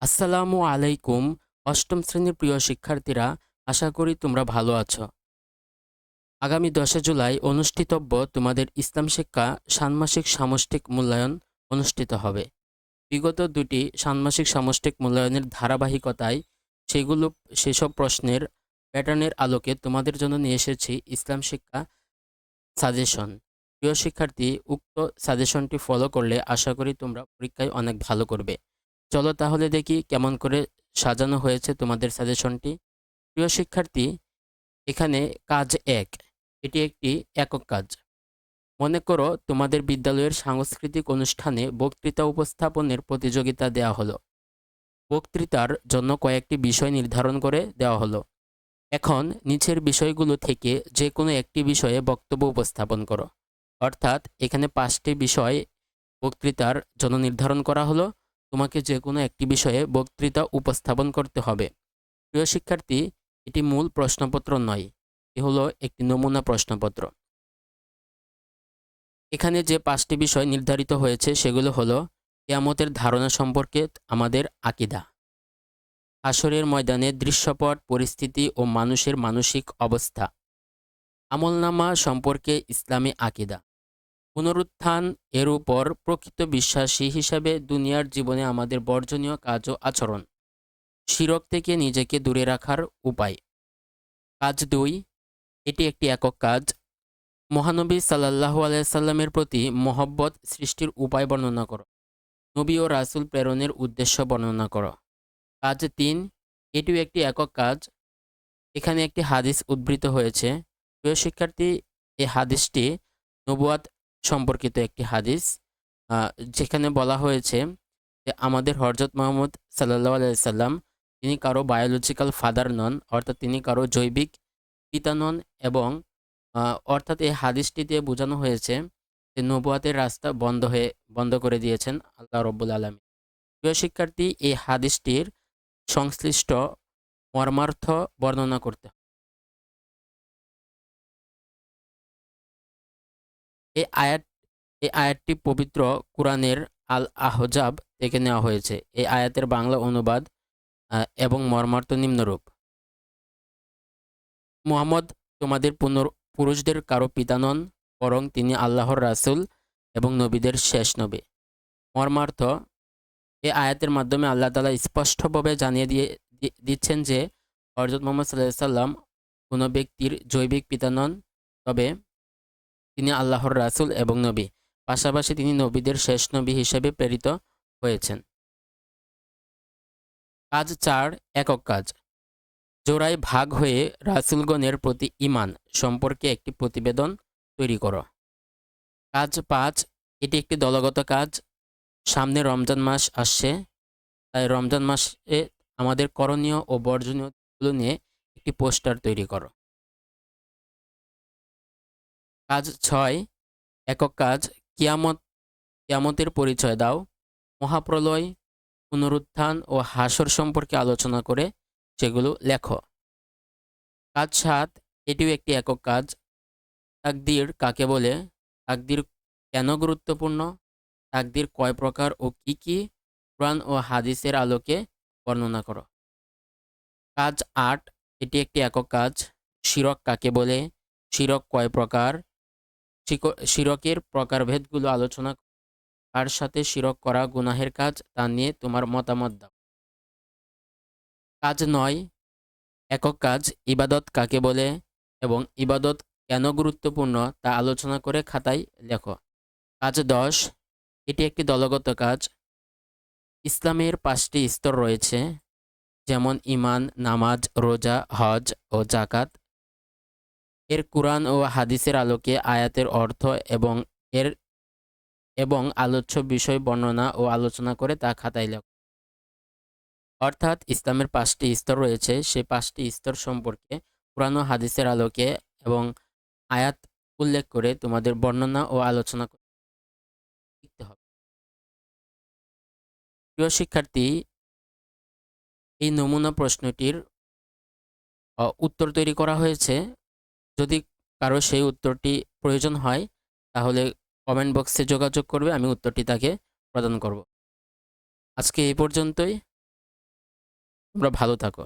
আসসালামু আলাইকুম। অষ্টম শ্রেণীর প্রিয় শিক্ষার্থীরা, আশা করি তোমরা ভালো আছো। আগামী 10 জুলাই অনুষ্ঠিতব্য তোমাদের ইসলাম শিক্ষা ষান্মাসিক সামষ্টিক মূল্যায়ন অনুষ্ঠিত হবে। বিগত দুটি ষান্মাসিক সামষ্টিক মূল্যায়নের ধারাবাহিকতায় সেগুলো সেসব প্রশ্নের প্যাটার্নের আলোকে তোমাদের জন্য নিয়ে এসেছি ইসলাম শিক্ষা সাজেশন। প্রিয় শিক্ষার্থী, উক্ত সাজেশনটি ফলো করলে আশা করি তোমরা পরীক্ষায় অনেক ভালো করবে। চলো তাহলে দেখি কেমন করে সাজানো হয়েছে তোমাদের সাজেশনটি। প্রিয় শিক্ষার্থী, এখানে কাজ 1, এটি একটি একক কাজ। মনে করো তোমাদের বিদ্যালয়ের সাংস্কৃতিক অনুষ্ঠানে বক্তৃতা উপস্থাপনের প্রতিযোগিতা দেওয়া হলো। বক্তৃতার জন্য কয়েকটি বিষয় নির্ধারণ করে দেওয়া হলো। এখন নিচের বিষয়গুলো থেকে যে কোনো একটি বিষয়ে বক্তব্য উপস্থাপন করো। অর্থাৎ এখানে 5টি বিষয় বক্তৃতার জন্য নির্ধারণ করা হলো। তোমাকে যে কোনো একটি বিষয়ে বক্তৃতা উপস্থাপন করতে হবে। প্রিয় শিক্ষার্থী, এটি মূল প্রশ্নপত্র নয়, এ হলো একটি নমুনা প্রশ্নপত্র। এখানে যে 5টি বিষয় নির্ধারিত হয়েছে সেগুলো হলো কিয়ামতের ধারণা সম্পর্কে আমাদের আকীদা, হাশরের ময়দানে দৃশ্যপট পরিস্থিতি ও মানুষের মানসিক অবস্থা, আমলনামা সম্পর্কে ইসলামী আকীদা, পুনরুত্থান এর উপর প্রকৃত বিশ্বাসী হিসাবে দুনিয়ার জীবনে আমাদের বর্জনীয় কাজ ও আচরণ, শিরক থেকে নিজেকে দূরে রাখার উপায়। কাজ 2, এটি একটি একক কাজ। মহানবী সাল্লাল্লাহু আলাইহি সাল্লামের প্রতি মহব্বত সৃষ্টির উপায় বর্ণনা করো। নবী ও রাসূল প্রেরণের উদ্দেশ্য বর্ণনা করো। কাজ 3, এটিও একটি একক কাজ। এখানে একটি হাদিস উদ্ধৃত হয়েছে। প্রিয় শিক্ষার্থী, এই হাদিসটি নবুয়াত সম্পর্কিত একটি হাদিস, যেখানে বলা হয়েছে যে আমাদের হযরত মুহাম্মদ সাল্লাল্লাহু আলাইহি সাল্লাম তিনি কারো বায়োলজিক্যাল ফাদার নন, অর্থাৎ তিনি কারো জৈবিক পিতা নন। এবং অর্থাৎ এই হাদিসটি দিয়ে বোঝানো হয়েছে যে নবুয়াতের রাস্তা বন্ধ করে দিয়েছেন আল্লাহ রব্বুল আলামিন। প্রিয় শিক্ষার্থী, এই হাদিসটির সংশ্লিষ্ট মর্মার্থ বর্ণনা করতে হবে। এই আয়াত এই আয়াতটি পবিত্র কুরআনের আল আহজাব থেকে নেওয়া হয়েছে। এই আয়াতের বাংলা অনুবাদ এবং মর্মার্থ নিম্নরূপ: মুহাম্মদ তোমাদের পুরুষদের কারো পিতা নন, বরং তিনি আল্লাহর রাসূল এবং নবীদের শেষ নবী। মর্মার্থ: এই আয়াতের মাধ্যমে আল্লাহ তাআলা স্পষ্টভাবে জানিয়ে দিচ্ছেন যে হযরত মুহাম্মদ সাল্লাল্লাহু আলাইহি সাল্লাম কোনো ব্যক্তির জৈবিক পিতা নন, তবে তিনি আল্লাহর রাসূল এবং নবী। পাশাপাশি তিনি নবীদের শেষ নবী হিসেবে প্রেরিত হয়েছেন। কাজ 4, একক কাজ। জোড়ায় ভাগ হয়ে রাসূলগণের প্রতি ঈমান সম্পর্কে একটি প্রতিবেদন তৈরি করো। কাজ 5, এটি একটি দলগত কাজ। সামনে রমজান মাস আসছে, তাই রমজান মাসে আমাদের করণীয় ও বর্জনীয়গুলো নিয়ে একটি পোস্টার তৈরি করো। কাজ 6, একক কাজ। কিয়ামতের পরিচয় দাও। মহাপ্রলয়, পুনরুত্থান ও হাসর সম্পর্কে আলোচনা করে সেগুলো লেখো। কাজ 7, এটিও একটি একক কাজ। তাকদীর কাকে বলে, তাকদীর কেন গুরুত্বপূর্ণ, তাকদীর কয় প্রকার ও কি কি, কোরআন ও হাদিসের আলোকে বর্ণনা করো। কাজ 8, এটি একটি একক কাজ। শিরক কাকে বলে, শিরক কয় প্রকার, শিরকের প্রকারভেদগুলো আলোচনা, কার সাথে শিরক করা গুনাহের কাজ তা নিয়ে তোমার মতামত দাও। কাজ 9, একক কাজ। ইবাদত কাকে বলে এবং ইবাদত কেন গুরুত্বপূর্ণ তা আলোচনা করে খাতায় লেখো। কাজ 10, এটি একটি দলগত কাজ। ইসলামের 5টি স্তর রয়েছে, যেমন ঈমান, নামাজ, রোজা, হজ ও যাকাত। এর কুরআন ও হাদিসের আলোকে আয়াতের অর্থ এবং এর আলোচ্য বিষয় বর্ণনা ও আলোচনা করে তা খাতায় লেখো। অর্থাৎ ইসলামের 5টি স্তর রয়েছে, সেই 5টি স্তর সম্পর্কে কুরআন ও হাদিসের আলোকে এবং আয়াত উল্লেখ করে তোমাদের বর্ণনা ও আলোচনা লিখতে হবে। প্রিয় শিক্ষার্থী, এই নমুনা প্রশ্নটির উত্তর তৈরি করা হয়েছে। যদি কারো সেই উত্তরটি প্রয়োজন হয় তাহলে কমেন্ট বক্সে যোগাযোগ করবে, আমি উত্তরটি তাকে প্রদান করব। আজকে এই পর্যন্তই। তোমরা ভালো থাকো।